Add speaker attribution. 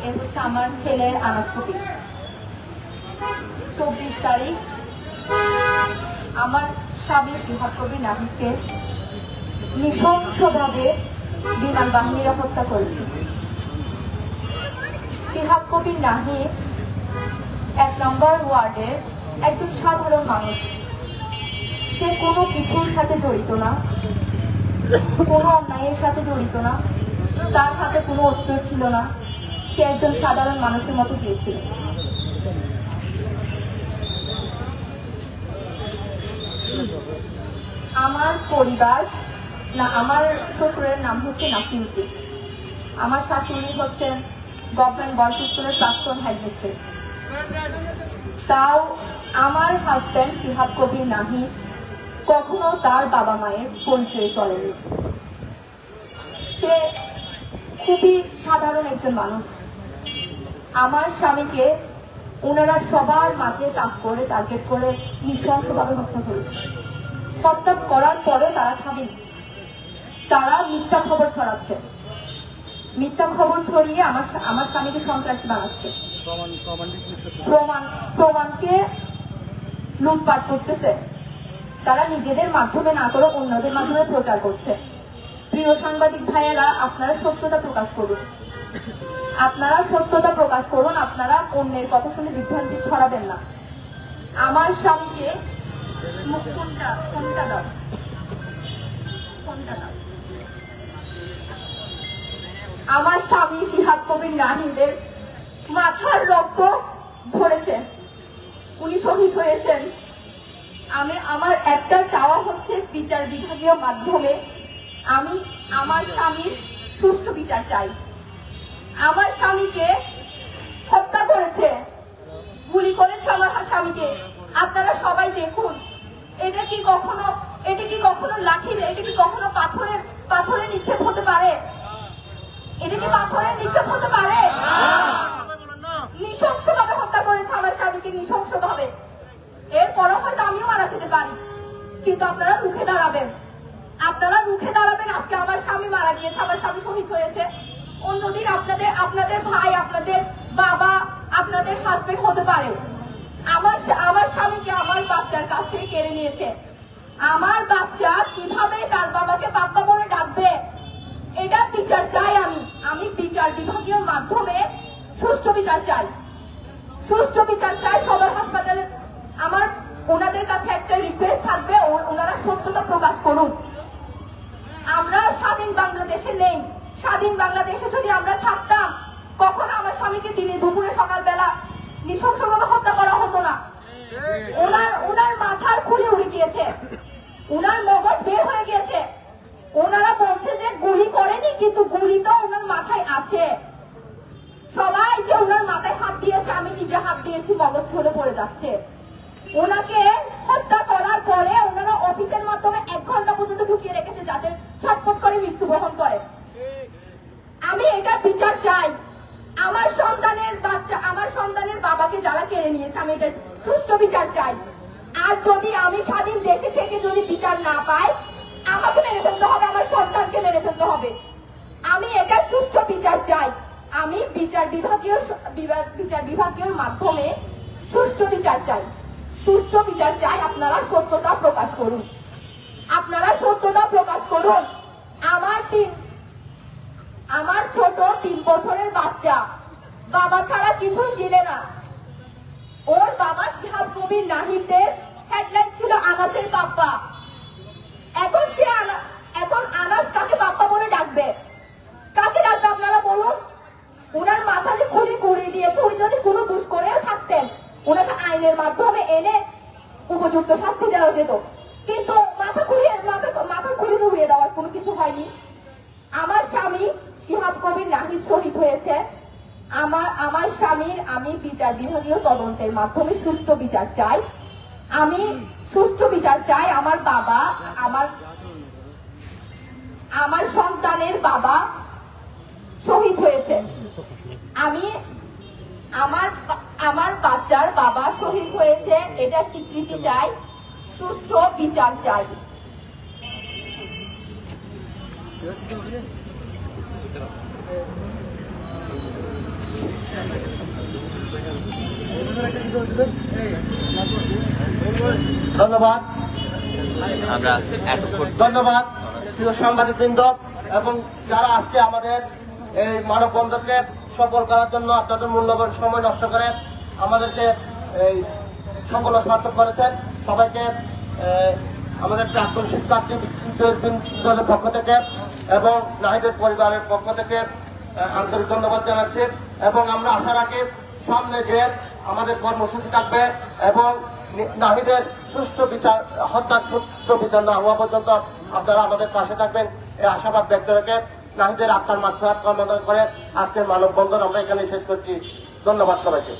Speaker 1: এ হচ্ছে আমার ছেলের আনাজ কবি। 24 তারিখ আমার স্বামী শিহাব কবির নাহিদকে নৃশংসভাবে বিমান বাহিনীরা হত্যা করেছে। শিহাব কবির নাহিদ 1 নম্বর ওয়ার্ডের একজন সাধারণ মানুষ। সে কোনো কিছুর সাথে জড়িত না, কোনো অন্যায়ের সাথে জড়িত না, তার হাতে কোনো অস্ত্র ছিল না। সে একজন সাধারণ মানুষের মতো গিয়েছিল। আমার পরিবার না, আমার শ্বশুরের নাম হচ্ছে নাসিরউদ্দিন। আমার শাশুড়ি হচ্ছেন গভর্নমেন্ট বয়েজ স্কুলের প্রাক্তন হেডমিস্ট্রেস। তাও আমার হাজব্যান্ড শিহাব কবির নাহিদ কখনো তার বাবা মায়ের পরিচয় চলেনি। সে খুবই সাধারণ একজন মানুষ। আমার স্বামীকে ওনারা সবার মাঝে টার্গেট করে নৃশংসভাবে হত্যা করেছে। হত্যা করার পরে তারা থামেনি, তারা মিথ্যা খবর ছড়াচ্ছে। মিথ্যা খবর ছড়িয়ে আমার স্বামীকে সন্ত্রাসী বানাচ্ছে, প্রমাণকে লুটপাট করতেছে। তারা নিজেদের মাধ্যমে না করে অন্যদের মাধ্যমে প্রচার করছে। প্রিয় সাংবাদিক ভাইয়েরা, আপনারা সত্যতা প্রকাশ করুন, আপনারা সত্যতা প্রকাশ করুন। আপনারা অন্যের কথা শুনে বিভ্রান্তি ছড়াবেন না। আমার স্বামীকে ফোনটা দাও। আমার স্বামী শিহাব কবির নাহিদের মাথার রক্ত ঝরেছে, উনি শহীদ হয়েছেন। আমার একটা চাওয়া হচ্ছে বিচার বিভাগীয় মাধ্যমে আমি আমার স্বামীর সুষ্ঠু বিচার চাই। আমার স্বামীকে হত্যা করেছে, গুলি করেছে আমার স্বামীকে। আপনারা সবাই দেখুন, এটা কি কখনো লাঠির, এটা কি কখনো পাথরের নিক্ষেপ হতে পারে? এটা কি পাথরের নিক্ষেপ হতে পারে? নৃশংসভাবে হত্যা করেছে আমার স্বামীকে, নৃশংসভাবে। এরপরও হয়তো আমিও মারা যেতে পারি, কিন্তু আপনারা রুখে দাঁড়াবেন, আপনারা রুখে দাঁড়াবেন। আজকে আমার স্বামী মারা গিয়েছে, আমার স্বামী শহীদ হয়েছে। অন্যদিন আপনাদের ভাই, আপনাদের বাবা, আপনাদের হাজবেন্ড হতে পারে। আমার স্বামীকে আমার বাচ্চার কাছ থেকে কেড়ে নিয়েছে। আমার বাচ্চা কিভাবে তার বাবাকে বাবা বলে ডাকবে? এটা বিচার চাই আমি বিচার বিভাগীয় মাধ্যমে সুষ্ঠু বিচার চাই, সুষ্ঠু বিচার চাই। সদর হাসপাতালে আমার ওনাদের কাছে একটা রিকোয়েস্ট থাকবে, ওনারা সত্যতা প্রকাশ করুন। আমরা স্বাধীন বাংলাদেশে নেই। স্বাধীন বাংলাদেশে যদি আমরা থাকতাম, কখনো আমার স্বামীকে দিনে দুপুরে সকালবেলা নৃশংসভাবে হত্যা করা হতো না। ওনার মাথার খুলে উড়ে গিয়েছে, ওনার মগজ বের হয়ে গিয়েছে। ওনারা বলছে যে গুলি করেনি, কিন্তু গুলি তো ওনার মাথায় আছে। সবাই যে ওনার মাথায় হাত দিয়েছে, আমি নিজে হাত দিয়েছি, মগজ খুলে পড়ে যাচ্ছে। ওনাকে হত্যা করার পরে ওনারা অফিসের মাধ্যমে 1 ঘন্টা পর্যন্ত ঢুকিয়ে রেখেছে, যাতে ছটফট করে মৃত্যুবরণ করে। আমি এটা বিচার চাই। আমার সন্তানের বাবাকে যারা কেড়ে নিয়েছে, আমি এটা সুষ্ঠু বিচার চাই। আর যদি আমি স্বাধীন দেশে থেকে যদি বিচার না পাই, আমাকে মেরে ফেলতে হবে, আমার সন্তানকে মেরে ফেলতে হবে। আমি এটা সুষ্ঠু বিচার চাই। আমি বিচার বিভাগীয় মাধ্যমে সুষ্ঠু বিচার চাই, সুষ্ঠু বিচার চাই। আপনারা সত্যতা প্রকাশ করুন, আপনারা সত্যতা প্রকাশ করুন। আমার ছোট 3 বছরের বাচ্চা বাবা ছাড়া কিছু চিনে না। ওর বাবা শিহাব কবির নাহিদের হেডলাইন ছিল আনাসের বাপ্পা। এখন আনাস কাকে বাপ্পা বলে ডাকবে? কাকে ডাকবে আপনারা বলুন? উনার মাথা যে খুলে গুড়িয়ে দিয়েছে, উনি যদি কোনো দোষ করে থাকতেন, ওনাকে আইনের মাধ্যমে এনে উপযুক্ত শাস্তি দেওয়া যেত। কিন্তু মাথা খুলে উড়িয়ে দেওয়ার কোনো কিছু হয়নি। আমার স্বামী শিহাব কবির নাহিদ শহীদ হয়েছে। আমার স্বামীর আমি বিচার বিভাগীয় তদন্তের মাধ্যমে সুষ্ঠু বিচার চাই। আমি সুষ্ঠু বিচার চাই। আমার সন্তানের বাবা শহীদ হয়েছে। আমার বাচ্চার বাবা শহীদ হয়েছে, এটা স্বীকৃতি চাই, সুষ্ঠু বিচার চাই।
Speaker 2: ধন্যবাদ
Speaker 3: আমরা এতক্ষণ
Speaker 2: ধন্যবাদ প্রিয় সাংবাদিকবৃন্দ এবং যারা আজকে আমাদের এই মানববন্ধনকে সফল করার জন্য আপনাদের মূল্যবান সময় নষ্ট করে আমাদেরকে এই সফল সার্থক করেছেন সবাইকে আমাদের প্রাক্তন শিক্ষার্থীদের পক্ষ থেকে এবং নাহিদের পরিবারের পক্ষ থেকে আন্তরিক ধন্যবাদ জানাচ্ছি এবং আমরা আশা রাখি সামনে যে আমাদের কর্মসূচি থাকবে এবং নাহিদের সুষ্ঠু বিচার হত্যার সুষ্ঠু বিচার না হওয়া পর্যন্ত আপনারা আমাদের পাশে থাকবেন এই আশাবাদ ব্যক্ত রেখে নাহিদের আত্মার মাগফিরাত কামনা করে আজকের মানববন্ধন আমরা এখানে শেষ করছি ধন্যবাদ সবাইকে।